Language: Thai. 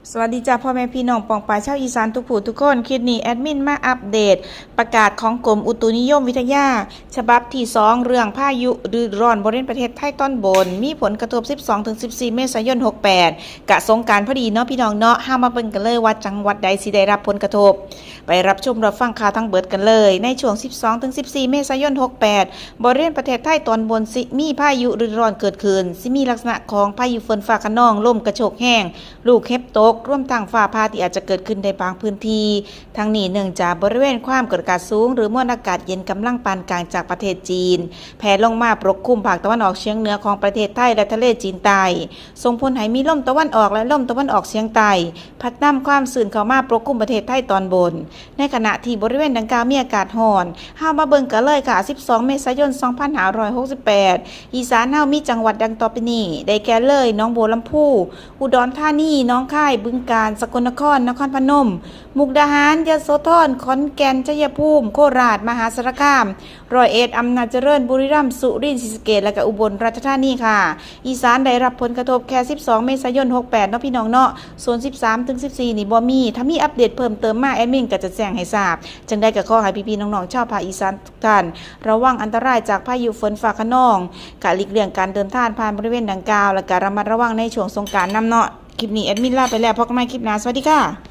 สวัสดีจ้าพ่อแม่พี่น้องปองปายชาวอีสานทุกผู้ทุกคนคลิปนี้แอดมินมาอัปเดตประกาศของกรมอุตุนิยมวิทยาฉบับที่2เรื่องพายุฤดูร้อนบริเวณประเทศไทยตอนบนมีผลกระทบ 12-14 เมษายน 68กะสงกรานต์พอดีเนาะพี่น้องเนาะห้ามาเบิ่งกันเลยว่าจังหวัดใดสิได้รับผลกระทบไปรับชมรับฟังข่าวทั้งเบิดกันเลยในช่วง 12-14 เมษายน 68บริเวณประเทศไทยตอนบนสิมีพายุฤดูร้อนเกิดขึ้นสิมีลักษณะของพายุฝนฟ้าคะนองลมกระโชกแห้งลูกเห็บตกร่วมทั้งฟ้าผ่าที่อาจจะเกิดขึ้นในบางพื้นที่ทั้งนี้เนื่องจากบริเวณความกดอากาศสูงหรือมวลอากาศเย็นกำลังปานกลางจากประเทศจีนแผ่ลงมาปกคลุมภาคตะวันออกเฉียงเหนือของประเทศไทยและทะเลจีนใต้ส่งผลให้มีลมตะวันออกและลมตะวันออกเฉียงใต้พัดนำความชื้นเข้ามาปกคลุมประเทศไทยตอนบนในขณะที่บริเวณดังกล่าวมีอากาศร้อนเฮามาเบิ่งกันเลยค่ะ12 เมษายน 2568อีสานเฮามีจังหวัดดังต่อไปนี้ได้แก่เลยหนองบัวลำพูอุดรธานีหนองคายบึงกาฬสกลนครนครพนมมุกดาหารยโสธรขอนแก่นชัยภูมิโคราชมหาสารคามร้อยเอ็ดอำนาจเจริญบุรีรัมย์สุรินทร์ศรีสะเกษและก็อุบลราชธานีค่ะอีสานได้รับผลกระทบแค่12 เมษายน 68เนาะพี่น้องเนาะส่วน13-14นี่บ่มีถ้ามีอัปเดตเพิ่มเติมมาแอดมินก็จะแจ้งให้ทราบจังได้ก็ขอให้พี่ๆน้องๆชาวภาคอีสานทุกท่านระวังอันตรายจากพายุฝนฟ้าคะนองกะหลีกเลี่ยงการเดินทางผ่านบริเวณดังกล่าวและก็ระมัดระวังในช่วงสงกรานต์นำเนาะคลิปนี้แอดมินลาไปแล้วพบกันใหม่คลิปหน้าสวัสดีค่ะ